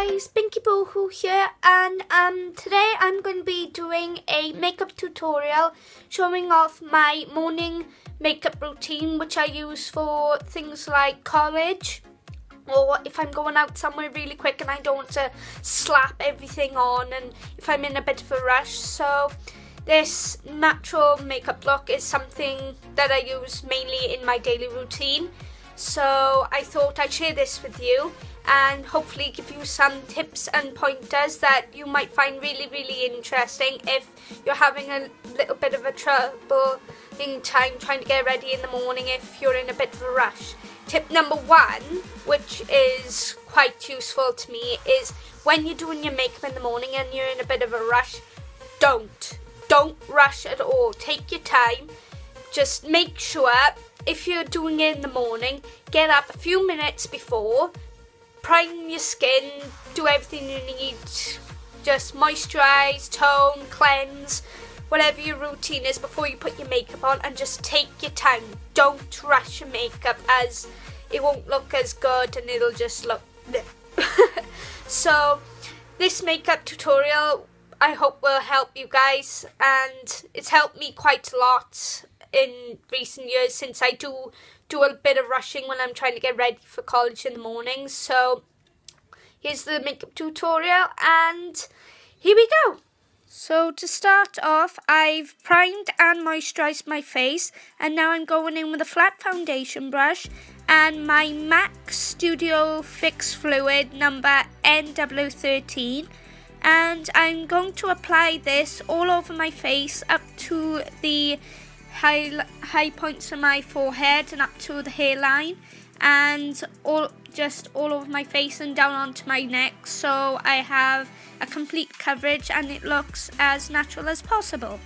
guys, BINKYBOOHOO here, and today I'm going to be doing a makeup tutorial showing off my morning makeup routine, which I use for things like college or if I'm going out somewhere really quick and I don't want to slap everything on, and if I'm in a bit of a rush. So this natural makeup look is something that I use mainly in my daily routine. So I thought I'd share this with you and hopefully give you some tips and pointers that you might find really interesting if you're having a little bit of a troubling time trying to get ready in the morning if you're in a bit of a rush. Tip number one, which is quite useful to me, is when you're doing your makeup in the morning and you're in a bit of a rush, don't rush at all. Take your time. Just make sure, if you're doing it in the morning, get up a few minutes before, prime your skin, do everything you need, just moisturize, tone, cleanse, whatever your routine is before you put your makeup on, and just take your time. Don't rush your makeup, as it won't look as good and it'll just look So this makeup tutorial I hope will help you guys, and it's helped me quite a lot in recent years since I do a bit of rushing when I'm trying to get ready for college in the morning. So here's the makeup tutorial and here we go. So to start off, I've primed and moisturised my face, and now I'm going in with a flat foundation brush and my M.A.C Studio Fix Fluid number NW13, and I'm going to apply this all over my face up to the high points of my forehead and up to the hairline, and all over my face and down onto my neck, so I have a complete coverage and it looks as natural as possible.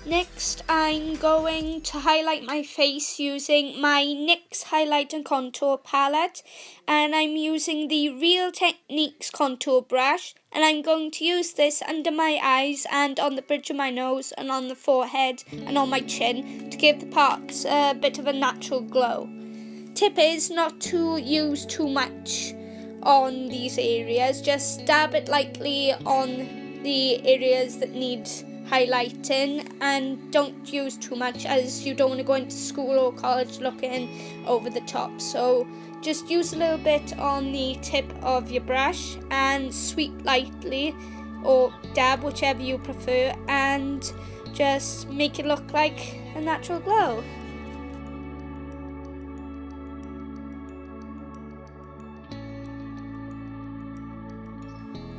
Next, I'm going to highlight my face using my NYX Highligh Contour palette, and I'm using the Real Techniques contour brush, and I'm going to use this under my eyes and on the bridge of my nose and on the forehead and on my chin to give the parts a bit of a natural glow. Tip is not to use too much on these areas, just dab it lightly on the areas that need highlighting, and don't use too much as you don't want to go into school or college looking over the top. So just use a little bit on the tip of your brush and sweep lightly or dab, whichever you prefer, and just make it look like a natural glow.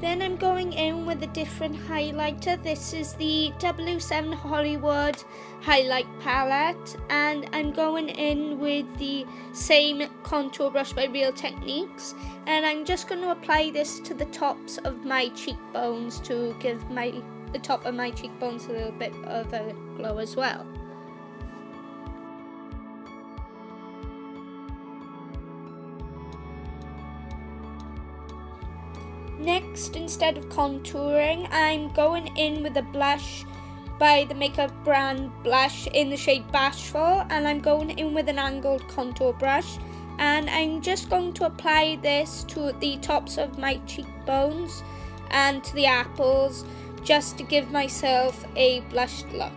Then I'm going in with a different highlighter. This is the 007 Hollywood highlight palette, and I'm going in with the same contour brush by Real Techniques, and I'm just going to apply this to the tops of my cheekbones to give the top of my cheekbones a little bit of a glow as well. Next, instead of contouring, I'm going in with a blush by the makeup brand Blush in the shade Bashful, and I'm going in with an angled contour brush, and I'm just going to apply this to the tops of my cheekbones and to the apples just to give myself a blushed look.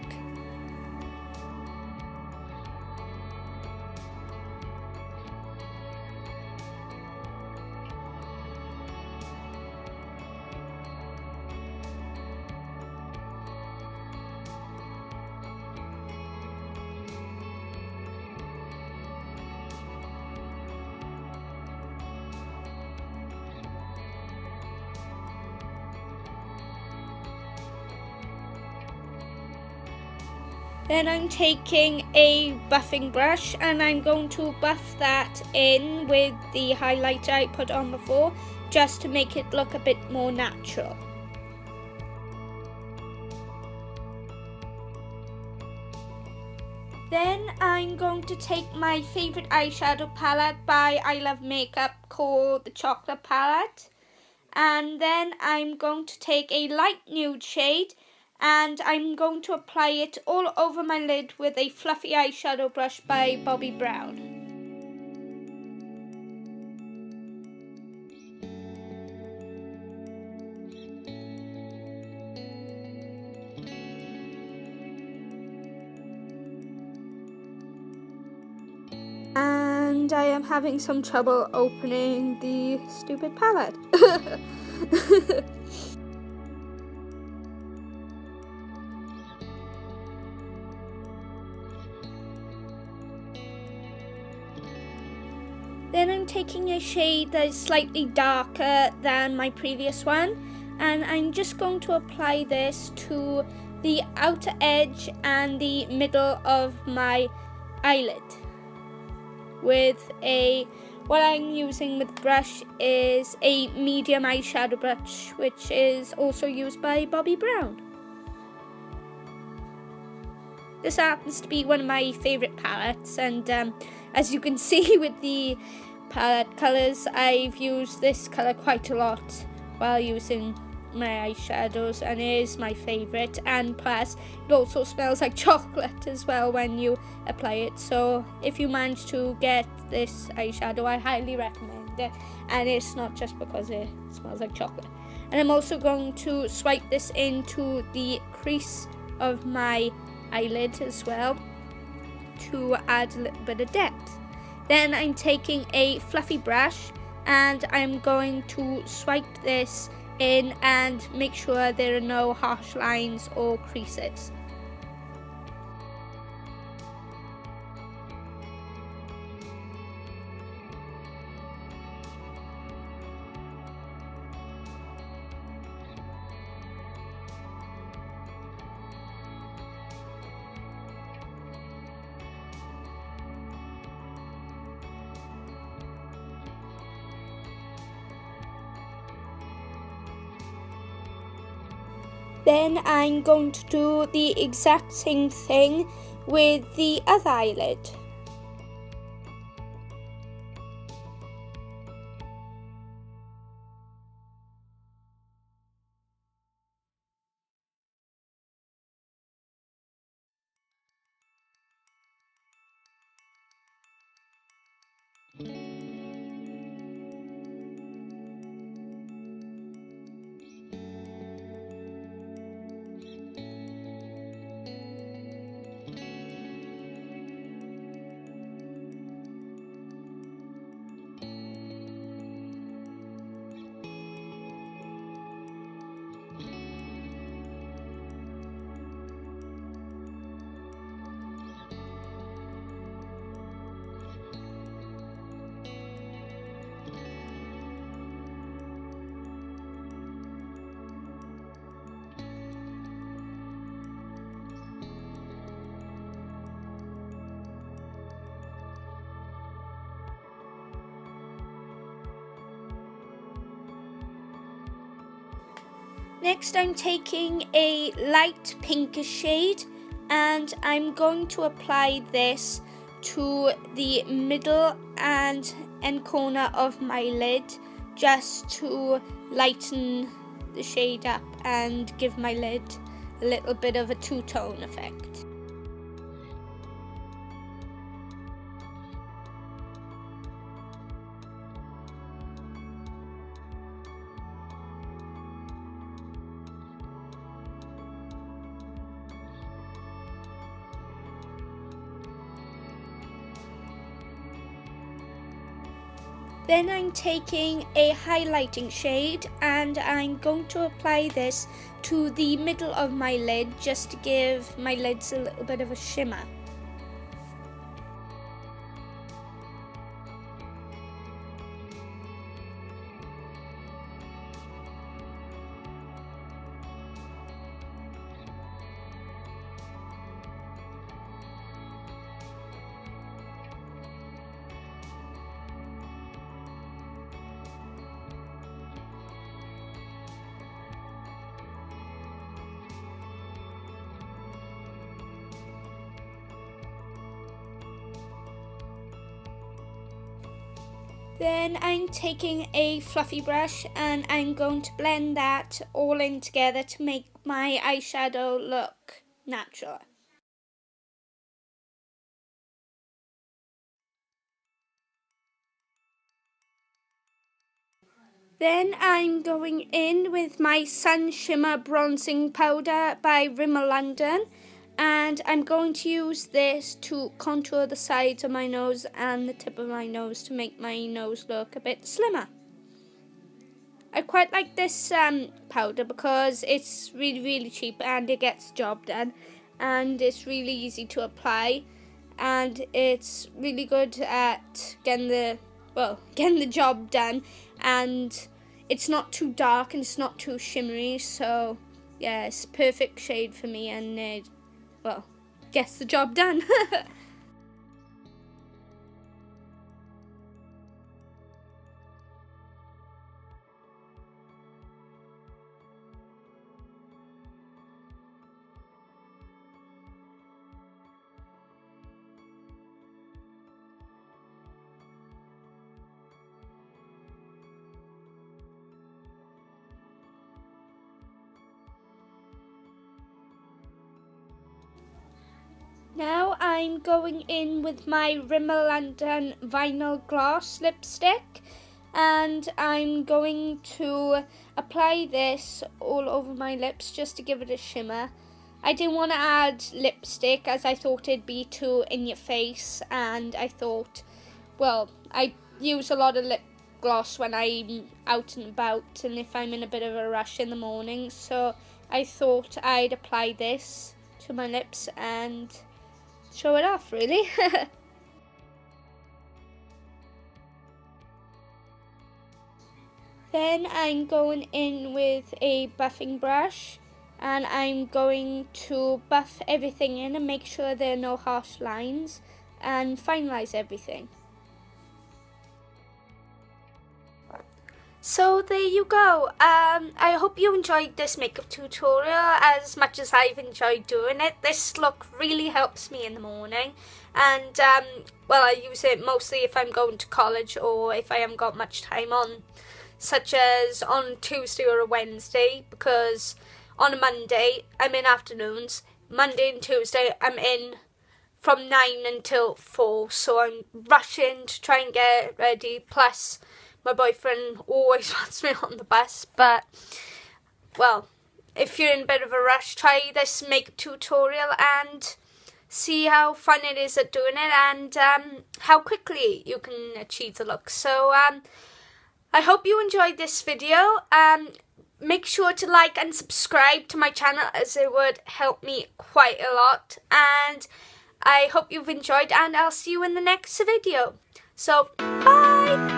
Then I'm taking a buffing brush and I'm going to buff that in with the highlighter I put on before, just to make it look a bit more natural. Then I'm going to take my favourite eyeshadow palette by I Love Makeup called the Chocolate Palette. And then I'm going to take a light nude shade and I'm going to apply it all over my lid with a fluffy eyeshadow brush by Bobbi Brown. And I am having some trouble opening the stupid palette. Then I'm taking a shade that is slightly darker than my previous one, and I'm just going to apply this to the outer edge and the middle of my eyelid. What I'm using with the brush is a medium eyeshadow brush, which is also used by Bobbi Brown. This happens to be one of my favourite palettes, and as you can see with the palette colours, I've used this colour quite a lot while using my eyeshadows, and it is my favourite, and plus it also smells like chocolate as well when you apply it. So if you manage to get this eyeshadow, I highly recommend it, and it's not just because it smells like chocolate. And I'm also going to swipe this into the crease of my eyelid as well to add a little bit of depth. Then I'm taking a fluffy brush and I'm going to swipe this in and make sure there are no harsh lines or creases. Then I'm going to do the exact same thing with the other eyelid. Next I'm taking a light pinkish shade and I'm going to apply this to the middle and end corner of my lid just to lighten the shade up and give my lid a little bit of a two-tone effect. Then I'm taking a highlighting shade and I'm going to apply this to the middle of my lid just to give my lids a little bit of a shimmer. Then I'm taking a fluffy brush and I'm going to blend that all in together to make my eyeshadow look natural. Then I'm going in with my Sun Shimmer Bronzing Powder by Rimmel London, and I'm going to use this to contour the sides of my nose and the tip of my nose to make my nose look a bit slimmer. I quite like this powder because it's really cheap and it gets the job done, and it's really easy to apply, and it's really good at getting the job done, and it's not too dark and it's not too shimmery, so yeah, it's perfect shade for me, and it gets the job done. Now I'm going in with my Rimmel London Vinyl Gloss lipstick, and I'm going to apply this all over my lips just to give it a shimmer. I didn't want to add lipstick as I thought it'd be too in your face, and I thought, well, I use a lot of lip gloss when I'm out and about and if I'm in a bit of a rush in the morning, so I thought I'd apply this to my lips and show it off, really. Then I'm going in with a buffing brush and I'm going to buff everything in and make sure there are no harsh lines and finalize everything. So there you go. I hope you enjoyed this makeup tutorial as much as I've enjoyed doing it. This look really helps me in the morning, and I use it mostly if I'm going to college or if I haven't got much time on, such as on Tuesday or a Wednesday, because on a Monday I'm in afternoons. Monday and Tuesday I'm in from 9 until 4, so I'm rushing to try and get ready, plus my boyfriend always wants me on the bus, but, well, if you're in a bit of a rush, try this makeup tutorial and see how fun it is at doing it and how quickly you can achieve the look. So, I hope you enjoyed this video. Make sure to like and subscribe to my channel as it would help me quite a lot. And I hope you've enjoyed and I'll see you in the next video. So, bye!